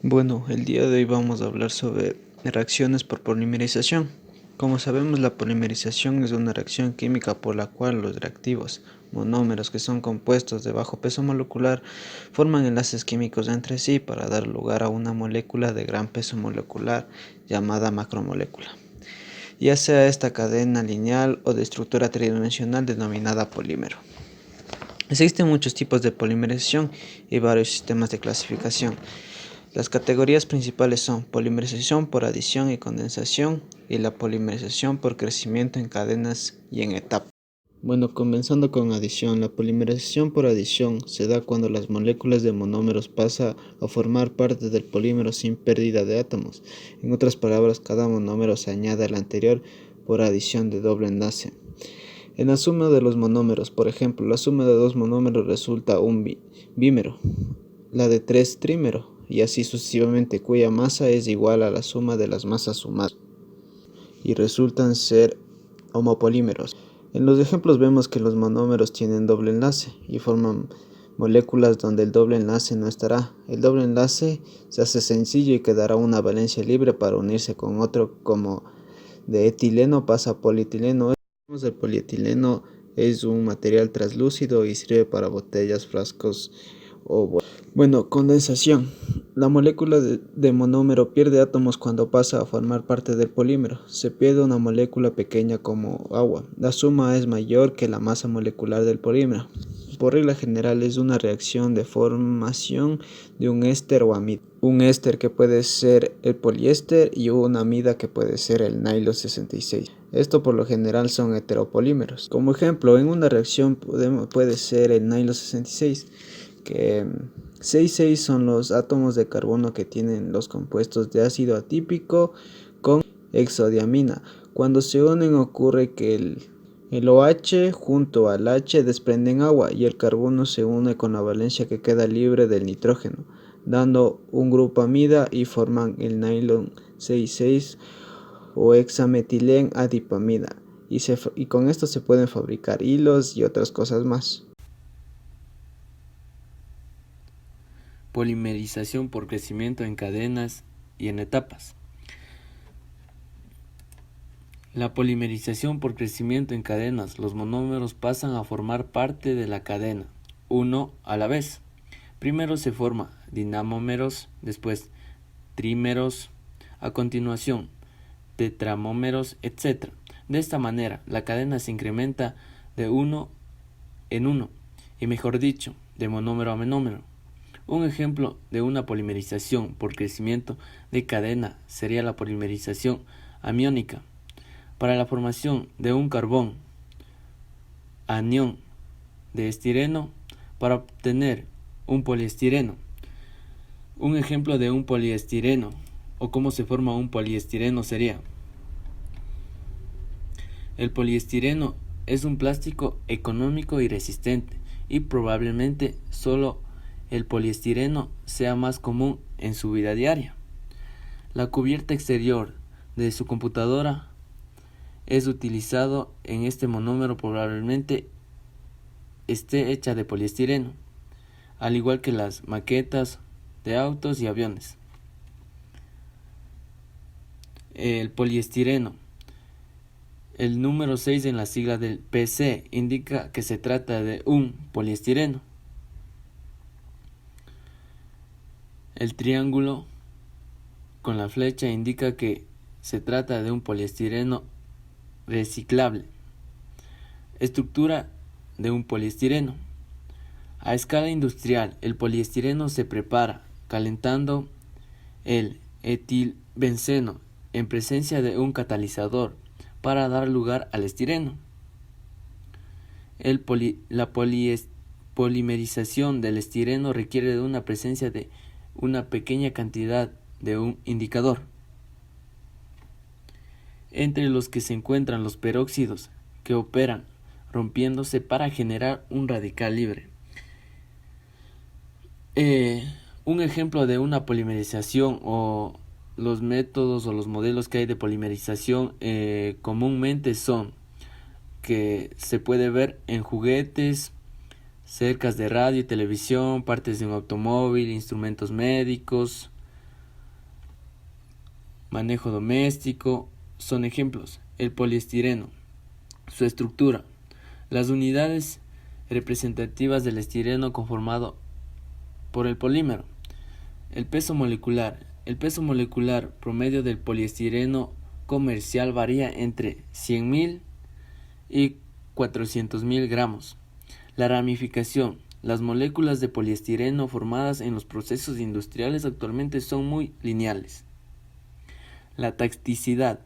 Bueno, el día de hoy vamos a hablar sobre reacciones por polimerización. Como sabemos, la polimerización es una reacción química por la cual los reactivos monómeros, que son compuestos de bajo peso molecular, forman enlaces químicos entre sí para dar lugar a una molécula de gran peso molecular llamada macromolécula, ya sea esta cadena lineal o de estructura tridimensional denominada polímero. Existen muchos tipos de polimerización y varios sistemas de clasificación. Las categorías principales son polimerización por adición y condensación y la polimerización por crecimiento en cadenas y en etapas. Bueno, comenzando con adición, la polimerización por adición se da cuando las moléculas de monómeros pasan a formar parte del polímero sin pérdida de átomos. En otras palabras, cada monómero se añade al anterior por adición de doble enlace. En la suma de los monómeros, por ejemplo, la suma de dos monómeros resulta un bímero, la de tres trímero, y así sucesivamente, cuya masa es igual a la suma de las masas sumadas, y resultan ser homopolímeros. En los ejemplos vemos que los monómeros tienen doble enlace y forman moléculas donde el doble enlace no estará. El doble enlace se hace sencillo y quedará una valencia libre para unirse con otro, como de etileno pasa a polietileno. El polietileno es un material translúcido y sirve para botellas, frascos o bueno, condensación. La molécula de monómero pierde átomos cuando pasa a formar parte del polímero. Se pierde una molécula pequeña como agua. La suma es mayor que la masa molecular del polímero. Por regla general es una reacción de formación de un éster o amida. Un éster que puede ser el poliéster y una amida que puede ser el nylon 66. Esto por lo general son heteropolímeros. Como ejemplo, en una reacción puede ser el nylon 66, que 66 son los átomos de carbono que tienen los compuestos de ácido atípico con hexodiamina. Cuando se unen ocurre que el OH junto al H desprenden agua y el carbono se une con la valencia que queda libre del nitrógeno, dando un grupo amida y forman el nylon 66 o hexametilen adipamida. Y con esto se pueden fabricar hilos y otras cosas más. Polimerización por crecimiento en cadenas y en etapas. La polimerización por crecimiento en cadenas, los monómeros pasan a formar parte de la cadena, uno a la vez. Primero se forma dinamómeros, después trímeros, a continuación tetramómeros, etc. De esta manera, la cadena se incrementa de uno en uno, y mejor dicho, de monómero a monómero. Un ejemplo de una polimerización por crecimiento de cadena sería la polimerización amiónica. Para la formación de un carbón anión de estireno para obtener un poliestireno. Un ejemplo de un poliestireno o cómo se forma un poliestireno sería: el poliestireno es un plástico económico y resistente, y probablemente solo el poliestireno sea más común en su vida diaria. La cubierta exterior de su computadora es utilizado en este monómero, probablemente esté hecha de poliestireno, al igual que las maquetas de autos y aviones. El poliestireno. El número 6 en la sigla del PC indica que se trata de un poliestireno. El triángulo con la flecha indica que se trata de un poliestireno reciclable. Estructura de un poliestireno. A escala industrial, el poliestireno se prepara calentando el etilbenceno en presencia de un catalizador para dar lugar al estireno. La polimerización del estireno requiere de una presencia de una pequeña cantidad de un indicador, entre los que se encuentran los peróxidos, que operan rompiéndose para generar un radical libre. Un ejemplo de una polimerización o los métodos o los modelos que hay de polimerización comúnmente son que se puede ver en juguetes, cercas de radio y televisión, partes de un automóvil, instrumentos médicos, manejo doméstico son ejemplos. El poliestireno, su estructura, las unidades representativas del estireno conformado por el polímero. El peso molecular. El peso molecular promedio del poliestireno comercial varía entre 100.000 y 400.000 gramos. La ramificación. Las moléculas de poliestireno formadas en los procesos industriales actualmente son muy lineales. La tacticidad.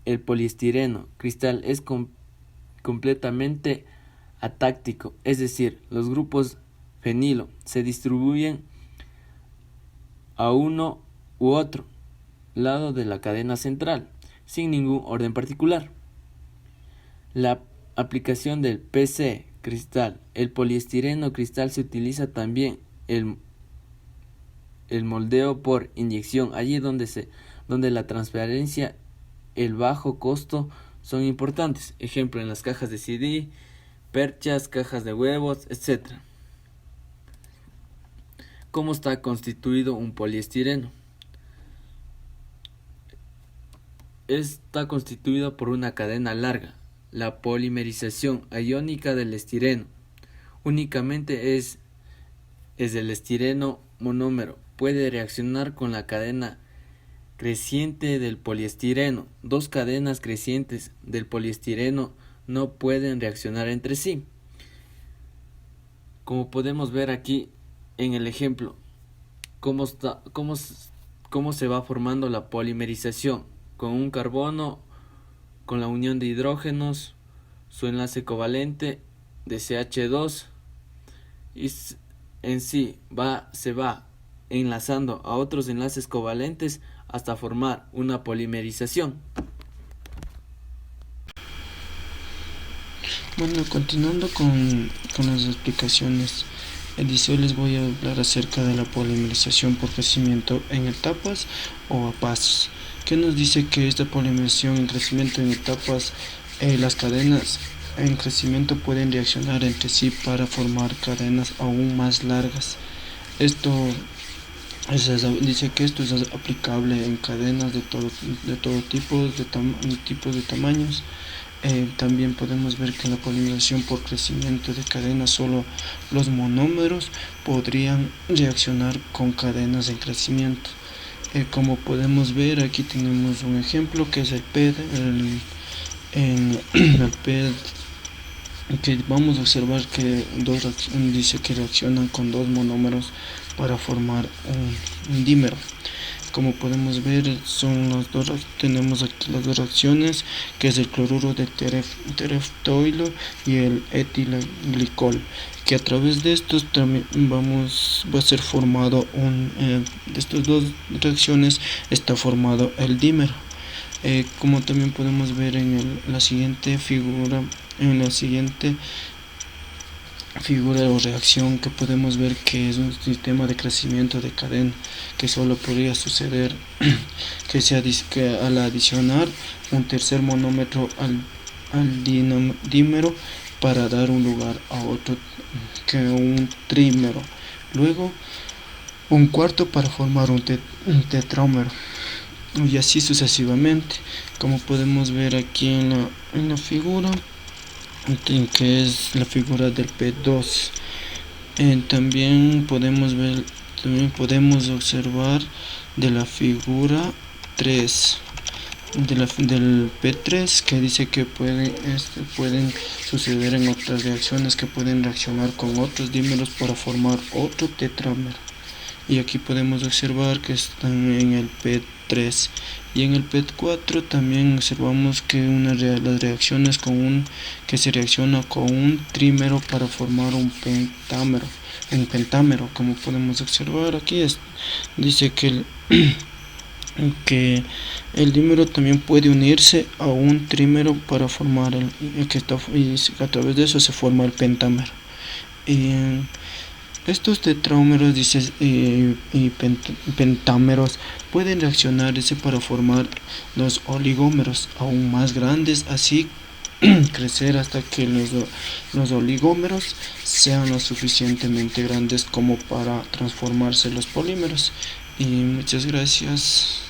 El poliestireno cristal es completamente atáctico, es decir, los grupos fenilo se distribuyen a uno u otro lado de la cadena central, sin ningún orden particular. La aplicación del PC cristal. El poliestireno cristal se utiliza también el moldeo por inyección, allí donde la transparencia, el bajo costo son importantes. Ejemplo, en las cajas de CD, perchas, cajas de huevos, etc. ¿Cómo está constituido un poliestireno? Está constituido por una cadena larga. La polimerización iónica del estireno únicamente es el estireno monómero. Puede reaccionar con la cadena creciente del poliestireno. Dos cadenas crecientes del poliestireno no pueden reaccionar entre sí. Como podemos ver aquí en el ejemplo, cómo se va formando la polimerización con un carbono, con la unión de hidrógenos, su enlace covalente de CH2, y en sí se va enlazando a otros enlaces covalentes hasta formar una polimerización. Bueno, continuando con las explicaciones, hoy les voy a hablar acerca de la polimerización por crecimiento en etapas o a pasos. ¿Qué nos dice que esta polimerización en crecimiento en etapas, las cadenas en crecimiento pueden reaccionar entre sí para formar cadenas aún más largas? Dice que esto es aplicable en cadenas de todo tipo, tipos de tamaños. También podemos ver que en la polimerización por crecimiento de cadenas solo los monómeros podrían reaccionar con cadenas en crecimiento. Como podemos ver, aquí tenemos un ejemplo que es el PED. El PED, que vamos a observar que dice que reaccionan con dos monómeros para formar un dímero. Como podemos ver, tenemos aquí las dos reacciones, que es el cloruro de tereftoilo y el etilenglicol, que a través de estos también va a ser formado de estas dos reacciones está formado el dímero. Como también podemos ver en la siguiente figura, o reacción, que podemos ver que es un sistema de crecimiento de cadena, que solo podría suceder que al adicionar un tercer monómero al dímero para dar un lugar a otro, que un trímero, luego un cuarto para formar un tetrámero, y así sucesivamente. Como podemos ver aquí en la figura, que es la figura del P2. También podemos observar de la figura 3 del P3, que dice que pueden suceder en otras reacciones, que pueden reaccionar con otros dímeros para formar otro tetrámero. Y aquí podemos observar que están en el P3. Y en el PET4 también observamos que las reacciones que se reacciona con un trímero para formar un pentámero. Como podemos observar aquí, dice que el dímero también puede unirse a un trímero para formar y a través de eso se forma el pentámero. Estos tetrámeros y pentámeros pueden reaccionarse para formar los oligómeros aún más grandes, así crecer hasta que los oligómeros sean lo suficientemente grandes como para transformarse los polímeros. Y muchas gracias.